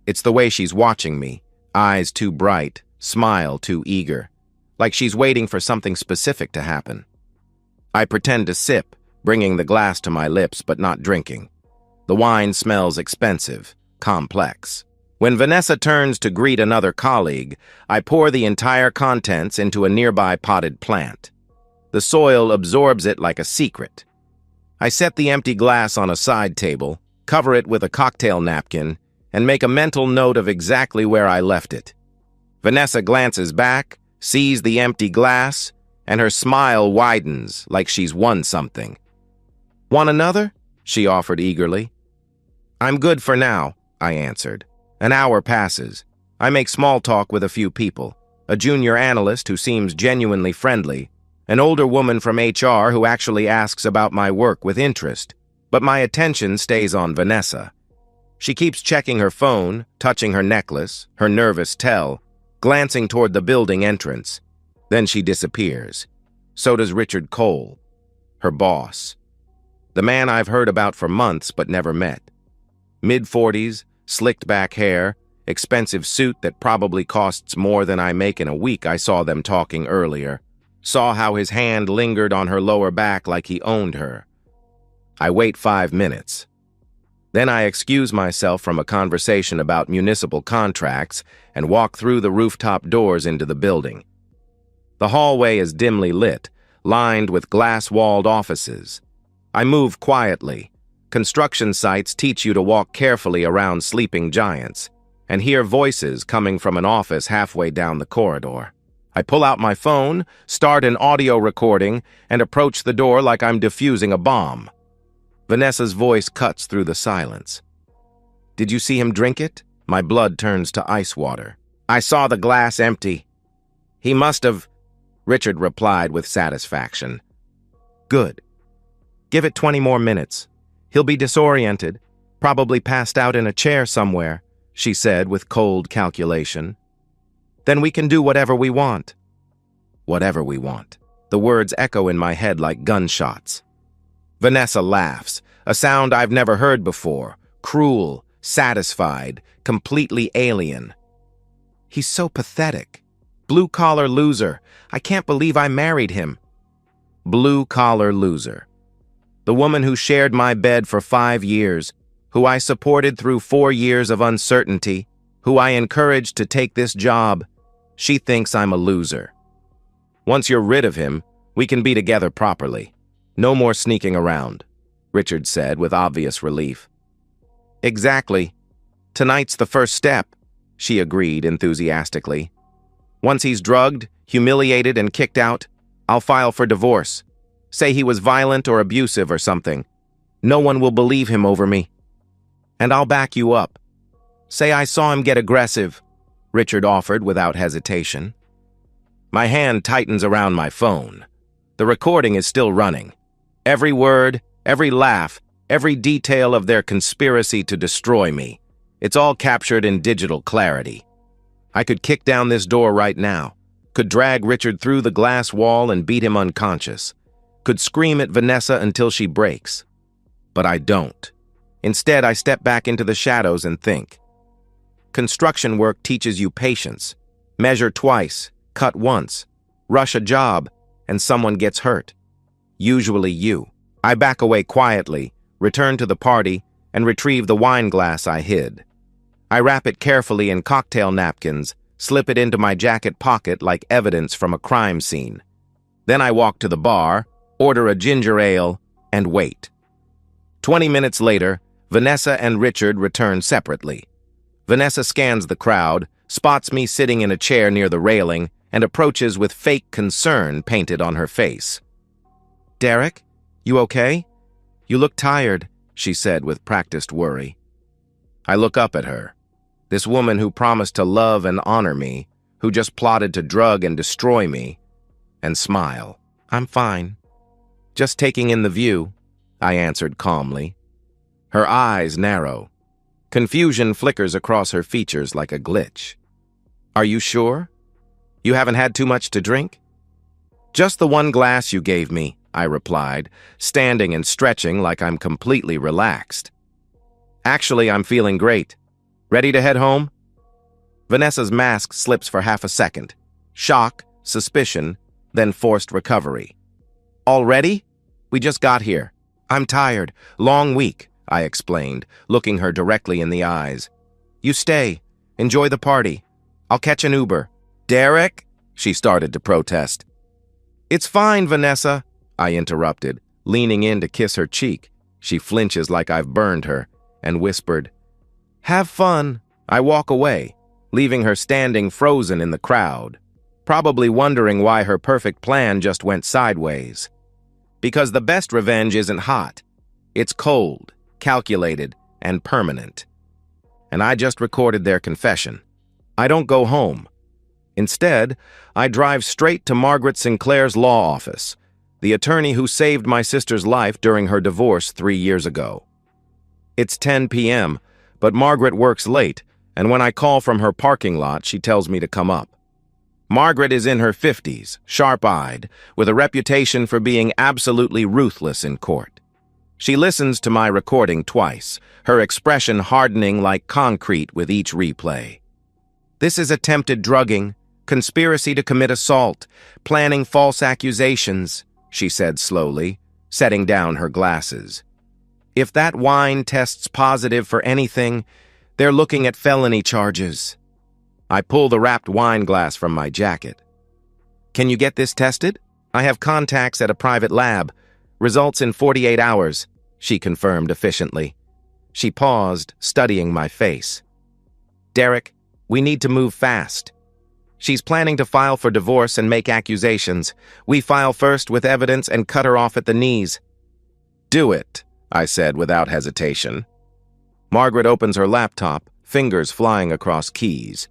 It's the way she's watching me, eyes too bright, smile too eager, like she's waiting for something specific to happen. I pretend to sip, bringing the glass to my lips but not drinking. The wine smells expensive, complex. When Vanessa turns to greet another colleague, I pour the entire contents into a nearby potted plant. The soil absorbs it like a secret. I set the empty glass on a side table, cover it with a cocktail napkin, and make a mental note of exactly where I left it. Vanessa glances back, sees the empty glass, and her smile widens like she's won something. "Want another?" she offered eagerly. "I'm good for now," I answered. An hour passes. I make small talk with a few people, a junior analyst who seems genuinely friendly, an older woman from HR who actually asks about my work with interest, but my attention stays on Vanessa. She keeps checking her phone, touching her necklace, her nervous tell, glancing toward the building entrance. Then she disappears. So does Richard Cole, her boss. The man I've heard about for months but never met. Mid-40s, slicked back hair, expensive suit that probably costs more than I make in a week. I saw them talking earlier. Saw how his hand lingered on her lower back like he owned her. I wait 5 minutes. Then I excuse myself from a conversation about municipal contracts and walk through the rooftop doors into the building. The hallway is dimly lit, lined with glass-walled offices. I move quietly. Construction sites teach you to walk carefully around sleeping giants and hear voices coming from an office halfway down the corridor. I pull out my phone, start an audio recording, and approach the door like I'm defusing a bomb. Vanessa's voice cuts through the silence. "Did you see him drink it?" My blood turns to ice water. "I saw the glass empty." "He must have," Richard replied with satisfaction. "Good. Give it 20 more minutes. He'll be disoriented, probably passed out in a chair somewhere," she said with cold calculation. "Then we can do whatever we want." Whatever we want. The words echo in my head like gunshots. Vanessa laughs, a sound I've never heard before, cruel, satisfied, completely alien. "He's so pathetic. Blue-collar loser. I can't believe I married him." Blue-collar loser. The woman who shared my bed for 5 years, who I supported through 4 years of uncertainty, who I encouraged to take this job, she thinks I'm a loser. "Once you're rid of him, we can be together properly. No more sneaking around," Richard said with obvious relief. "Exactly. Tonight's the first step," she agreed enthusiastically. "Once he's drugged, humiliated, and kicked out, I'll file for divorce. Say he was violent or abusive or something. No one will believe him over me. And I'll back you up. Say I saw him get aggressive," Richard offered without hesitation. My hand tightens around my phone. The recording is still running. Every word, every laugh, every detail of their conspiracy to destroy me. It's all captured in digital clarity. I could kick down this door right now, could drag Richard through the glass wall and beat him unconscious, could scream at Vanessa until she breaks. But I don't. Instead, I step back into the shadows and think. Construction work teaches you patience. Measure twice, cut once, rush a job, and someone gets hurt. Usually you. I back away quietly, return to the party, and retrieve the wine glass I hid. I wrap it carefully in cocktail napkins, slip it into my jacket pocket like evidence from a crime scene. Then I walk to the bar, order a ginger ale, and wait. 20 minutes later, Vanessa and Richard return separately. Vanessa scans the crowd, spots me sitting in a chair near the railing, and approaches with fake concern painted on her face. "Derek, you okay? You look tired," she said with practiced worry. I look up at her. This woman who promised to love and honor me, who just plotted to drug and destroy me, and smile. "I'm fine. Just taking in the view," I answered calmly. Her eyes narrow. Confusion flickers across her features like a glitch. "Are you sure? You haven't had too much to drink?" "Just the one glass you gave me," I replied, standing and stretching like I'm completely relaxed. "Actually, I'm feeling great. Ready to head home?" Vanessa's mask slips for half a second. Shock, suspicion, then forced recovery. "Already? We just got here. I'm tired. Long week," I explained, looking her directly in the eyes. "You stay. Enjoy the party. I'll catch an Uber." "Derek?" she started to protest. "It's fine, Vanessa," I interrupted, leaning in to kiss her cheek. She flinches like I've burned her, and whispered, "Have fun." I walk away, leaving her standing frozen in the crowd, probably wondering why her perfect plan just went sideways. Because the best revenge isn't hot. It's cold, calculated, and permanent. And I just recorded their confession. I don't go home. Instead, I drive straight to Margaret Sinclair's law office, the attorney who saved my sister's life during her divorce 3 years ago. It's 10 p.m., but Margaret works late, and when I call from her parking lot, she tells me to come up. Margaret is in her 50s, sharp-eyed, with a reputation for being absolutely ruthless in court. She listens to my recording twice, her expression hardening like concrete with each replay. "This is attempted drugging, conspiracy to commit assault, planning false accusations," she said slowly, setting down her glasses. "If that wine tests positive for anything, they're looking at felony charges." I pull the wrapped wine glass from my jacket. "Can you get this tested? I have contacts at a private lab. Results in 48 hours, she confirmed efficiently. She paused, studying my face. "Derek, we need to move fast. She's planning to file for divorce and make accusations. We file first with evidence and cut her off at the knees." "Do it," I said without hesitation. Margaret opens her laptop, fingers flying across keys.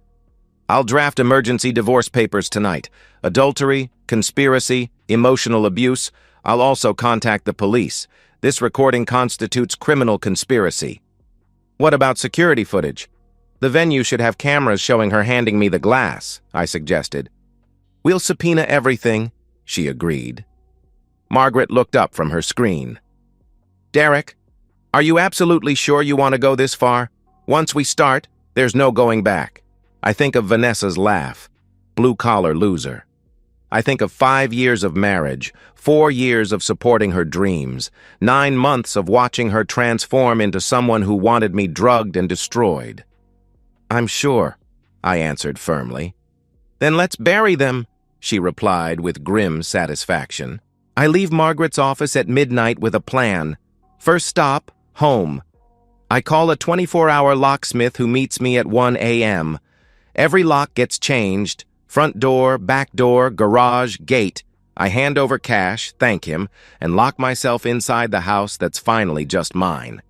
"I'll draft emergency divorce papers tonight. Adultery, conspiracy, emotional abuse. I'll also contact the police. This recording constitutes criminal conspiracy." "What about security footage? The venue should have cameras showing her handing me the glass," I suggested. "We'll subpoena everything," she agreed. Margaret looked up from her screen. "Derek, are you absolutely sure you want to go this far? Once we start, there's no going back." I think of Vanessa's laugh, blue-collar loser. I think of 5 years of marriage, 4 years of supporting her dreams, 9 months of watching her transform into someone who wanted me drugged and destroyed. "I'm sure," I answered firmly. "Then let's bury them," she replied with grim satisfaction. I leave Margaret's office at midnight with a plan. First stop, home. I call a 24-hour locksmith who meets me at 1 a.m. Every lock gets changed. Front door, back door, garage, gate. I hand over cash, thank him, and lock myself inside the house that's finally just mine.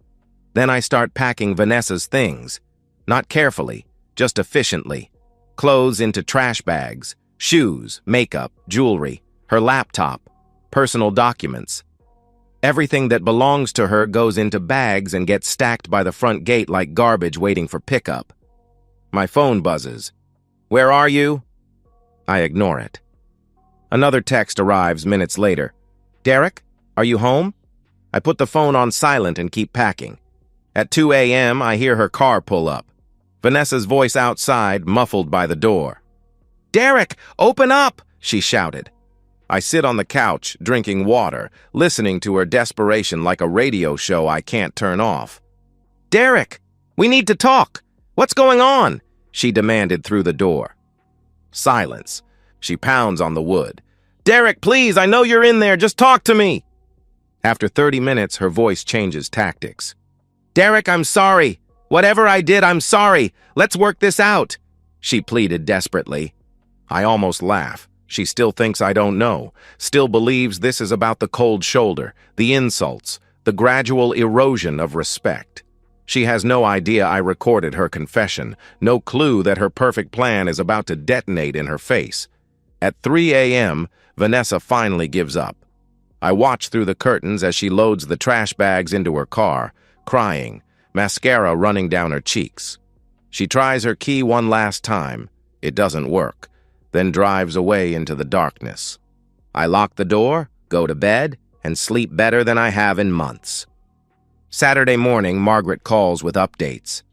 Then I start packing Vanessa's things. Not carefully, just efficiently. Clothes into trash bags, shoes, makeup, jewelry, her laptop, personal documents. Everything that belongs to her goes into bags and gets stacked by the front gate like garbage waiting for pickup. My phone buzzes. "Where are you?" I ignore it. Another text arrives minutes later. "Derek, are you home?" I put the phone on silent and keep packing. At 2 a.m., I hear her car pull up. Vanessa's voice outside, muffled by the door. "Derek, open up!" she shouted. I sit on the couch, drinking water, listening to her desperation like a radio show I can't turn off. "Derek, we need to talk. What's going on? She demanded through the door. Silence. She pounds on the wood. Derek, please, I know you're in there. Just talk to me. After 30 minutes, her voice changes tactics. Derek, I'm sorry. Whatever I did, I'm sorry. Let's work this out, she pleaded desperately. I almost laugh. She still thinks I don't know, still believes this is about the cold shoulder, the insults, the gradual erosion of respect. She has no idea I recorded her confession, no clue that her perfect plan is about to detonate in her face. At 3 a.m., Vanessa finally gives up. I watch through the curtains as she loads the trash bags into her car, crying, mascara running down her cheeks. She tries her key one last time. It doesn't work, then drives away into the darkness. I lock the door, go to bed, and sleep better than I have in months. Saturday morning, Margaret calls with updates.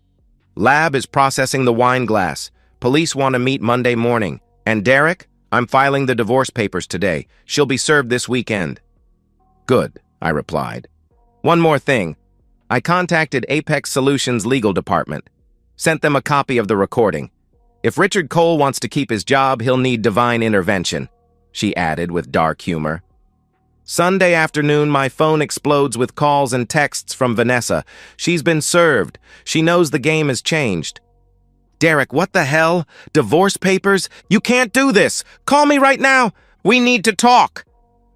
Lab is processing the wine glass. Police want to meet Monday morning. And Derek, I'm filing the divorce papers today. She'll be served this weekend. Good, I replied. One more thing. I contacted Apex Solutions legal department. Sent them a copy of the recording. If Richard Cole wants to keep his job, he'll need divine intervention, she added with dark humor. Sunday afternoon, my phone explodes with calls and texts from Vanessa. She's been served. She knows the game has changed. Derek, what the hell? Divorce papers? You can't do this! Call me right now! We need to talk!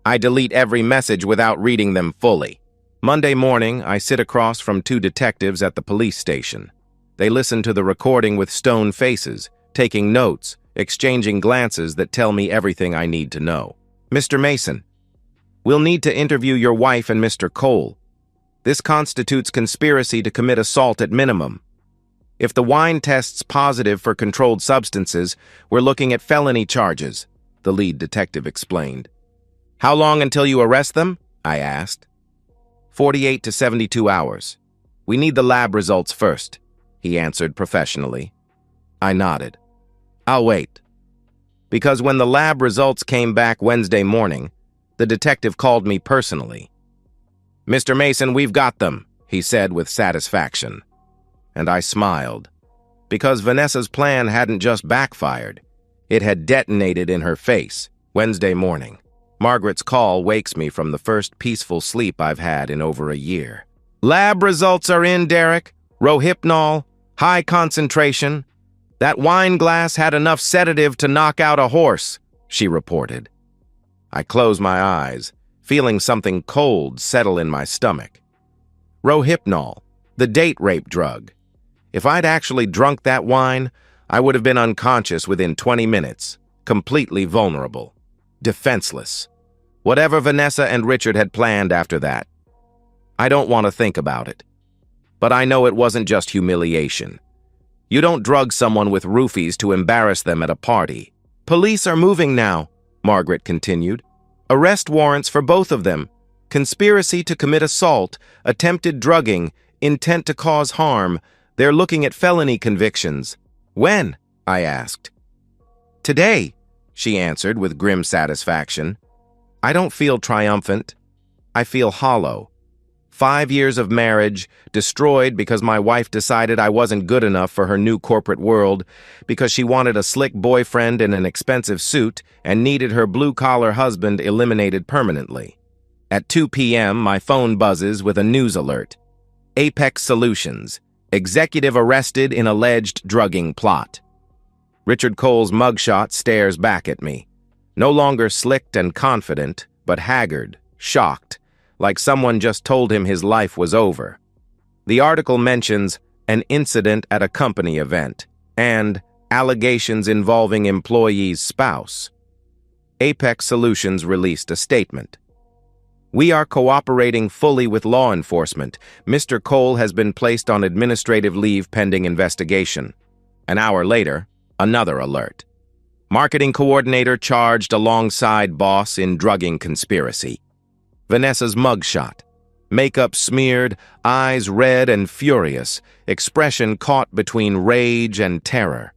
I delete every message without reading them fully. Monday morning, I sit across from two detectives at the police station. They listen to the recording with stone faces, taking notes, exchanging glances that tell me everything I need to know. Mr. Mason, we'll need to interview your wife and Mr. Cole. This constitutes conspiracy to commit assault at minimum. If the wine tests positive for controlled substances, we're looking at felony charges, the lead detective explained. How long until you arrest them? I asked. 48 to 72 hours. We need the lab results first, he answered professionally. I nodded. I'll wait. Because when the lab results came back Wednesday morning, the detective called me personally. Mr. Mason, we've got them, he said with satisfaction. And I smiled. Because Vanessa's plan hadn't just backfired. It had detonated in her face Wednesday morning. Margaret's call wakes me from the first peaceful sleep I've had in over a year. Lab results are in, Derek. Rohypnol, high concentration. That wine glass had enough sedative to knock out a horse, she reported. I close my eyes, feeling something cold settle in my stomach. Rohypnol, the date rape drug. If I'd actually drunk that wine, I would have been unconscious within 20 minutes, completely vulnerable, defenseless. Whatever Vanessa and Richard had planned after that. I don't want to think about it. But I know it wasn't just humiliation. You don't drug someone with roofies to embarrass them at a party. Police are moving now, Margaret continued. Arrest warrants for both of them. Conspiracy to commit assault, attempted drugging, intent to cause harm. They're looking at felony convictions. When? I asked. Today, she answered with grim satisfaction. I don't feel triumphant. I feel hollow. 5 years of marriage, destroyed because my wife decided I wasn't good enough for her new corporate world, because she wanted a slick boyfriend in an expensive suit and needed her blue-collar husband eliminated permanently. At 2 p.m., my phone buzzes with a news alert. Apex Solutions. Executive arrested in alleged drugging plot. Richard Cole's mugshot stares back at me. No longer slicked and confident, but haggard, shocked, like someone just told him his life was over. The article mentions an incident at a company event and allegations involving employee's spouse. Apex Solutions released a statement. We are cooperating fully with law enforcement. Mr. Cole has been placed on administrative leave pending investigation. An hour later, another alert. Marketing coordinator charged alongside boss in drugging conspiracy. Vanessa's mugshot. Makeup smeared, eyes red and furious, expression caught between rage and terror.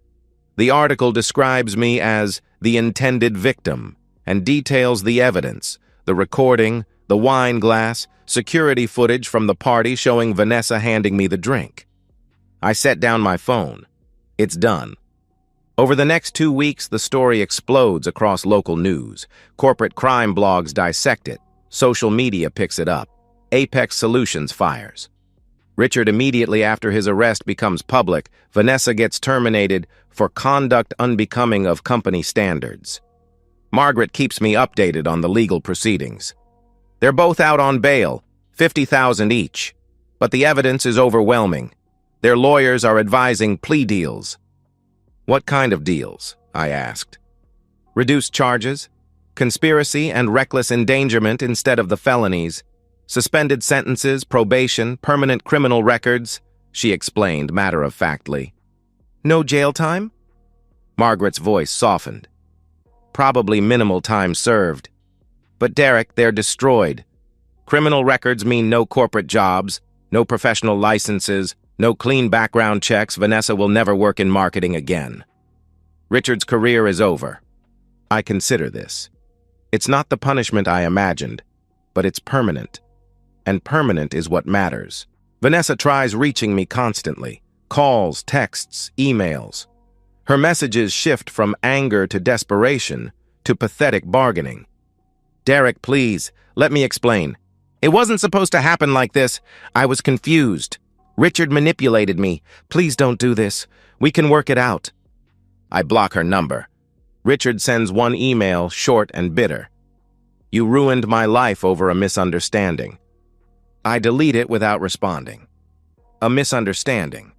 The article describes me as the intended victim and details the evidence, the recording, the wine glass, security footage from the party showing Vanessa handing me the drink. I set down my phone. It's done. Over the next 2 weeks, the story explodes across local news. Corporate crime blogs dissect it. Social media picks it up. Apex Solutions fires. Richard, immediately after his arrest becomes public, Vanessa gets terminated for conduct unbecoming of company standards. Margaret keeps me updated on the legal proceedings. They're both out on bail, $50,000 each. But the evidence is overwhelming. Their lawyers are advising plea deals. What kind of deals? I asked. Reduced charges, conspiracy and reckless endangerment instead of the felonies, suspended sentences, probation, permanent criminal records, she explained matter-of-factly. No jail time? Margaret's voice softened. Probably minimal time served. But Derek, they're destroyed. Criminal records mean no corporate jobs, no professional licenses, no clean background checks. Vanessa will never work in marketing again. Richard's career is over. I consider this. It's not the punishment I imagined, but it's permanent. And permanent is what matters. Vanessa tries reaching me constantly. Calls, texts, emails. Her messages shift from anger to desperation to pathetic bargaining. Derek, please, let me explain. It wasn't supposed to happen like this. I was confused. Richard manipulated me. Please don't do this. We can work it out. I block her number. Richard sends one email, short and bitter. You ruined my life over a misunderstanding. I delete it without responding. A misunderstanding.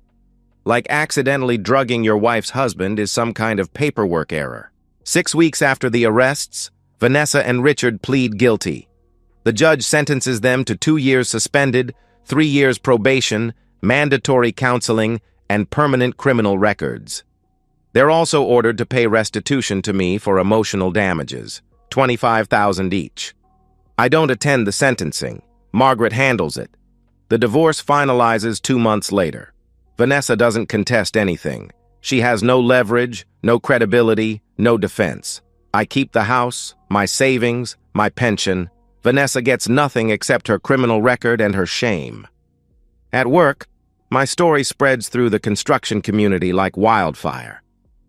Like accidentally drugging your wife's husband is some kind of paperwork error. 6 weeks after the arrests, Vanessa and Richard plead guilty. The judge sentences them to 2 years suspended, 3 years probation, mandatory counseling, and permanent criminal records. They're also ordered to pay restitution to me for emotional damages, $25,000 each. I don't attend the sentencing. Margaret handles it. The divorce finalizes 2 months later. Vanessa doesn't contest anything. She has no leverage, no credibility, no defense. I keep the house, my savings, my pension. Vanessa gets nothing except her criminal record and her shame. At work, my story spreads through the construction community like wildfire.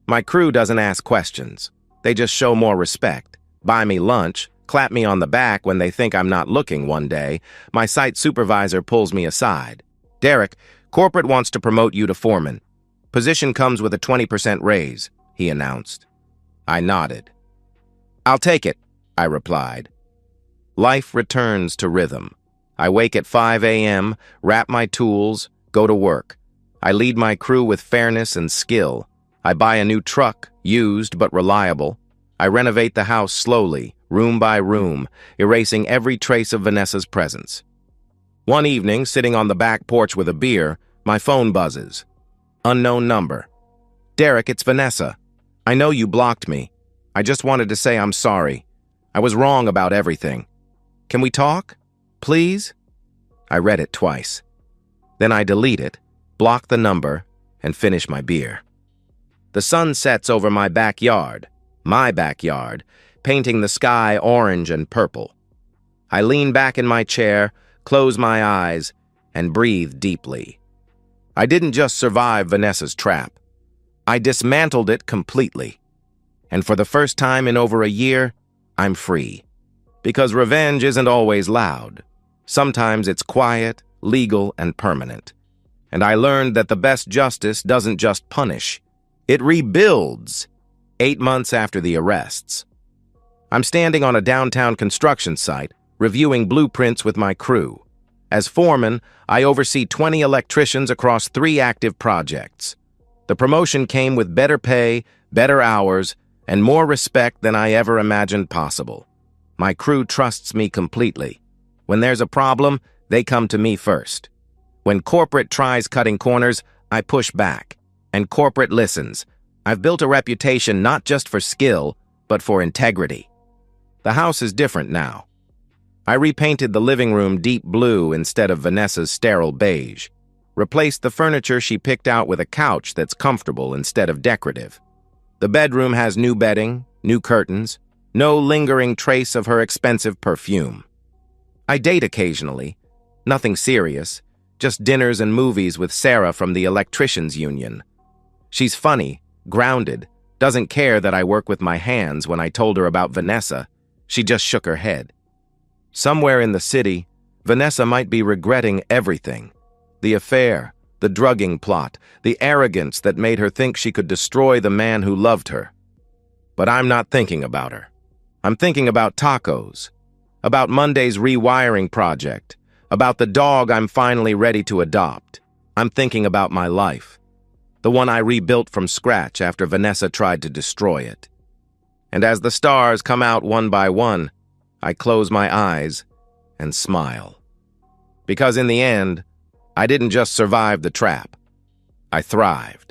My crew doesn't ask questions. They just show more respect, buy me lunch, clap me on the back when they think I'm not looking one day. My site supervisor pulls me aside. Derek, corporate wants to promote you to foreman. Position comes with a 20% raise, he announced. I nodded. I'll take it, I replied. Life returns to rhythm. I wake at 5 a.m., wrap my tools, go to work. I lead my crew with fairness and skill. I buy a new truck, used but reliable. I renovate the house slowly, room by room, erasing every trace of Vanessa's presence. One evening, sitting on the back porch with a beer, my phone buzzes. Unknown number. Derek, it's Vanessa. I know you blocked me. I just wanted to say I'm sorry. I was wrong about everything. Can we talk? Please? I read it twice. Then I delete it, block the number, and finish my beer. The sun sets over my backyard, painting the sky orange and purple. I lean back in my chair, close my eyes, and breathe deeply. I didn't just survive Vanessa's trap. I dismantled it completely. And for the first time in over a year, I'm free. Because revenge isn't always loud. Sometimes it's quiet, legal, and permanent. And I learned that the best justice doesn't just punish. It rebuilds. 8 months after the arrests. I'm standing on a downtown construction site, reviewing blueprints with my crew. As foreman, I oversee 20 electricians across 3 active projects. The promotion came with better pay, better hours, and more respect than I ever imagined possible. My crew trusts me completely. When there's a problem, they come to me first. When corporate tries cutting corners, I push back. And corporate listens. I've built a reputation not just for skill, but for integrity. The house is different now. I repainted the living room deep blue instead of Vanessa's sterile beige. Replaced the furniture she picked out with a couch that's comfortable instead of decorative. The bedroom has new bedding, new curtains, no lingering trace of her expensive perfume. I date occasionally. Nothing serious, Just dinners and movies with Sarah from the Electricians Union. She's funny, grounded, doesn't care that I work with my hands. When I told her about Vanessa, she just shook her head. Somewhere in the city, Vanessa might be regretting everything. The affair, the drugging plot, the arrogance that made her think she could destroy the man who loved her. But I'm not thinking about her. I'm thinking about tacos, about Monday's rewiring project, about the dog I'm finally ready to adopt. I'm thinking about my life, the one I rebuilt from scratch after Vanessa tried to destroy it. And as the stars come out one by one, I close my eyes and smile. Because in the end, I didn't just survive the trap, I thrived.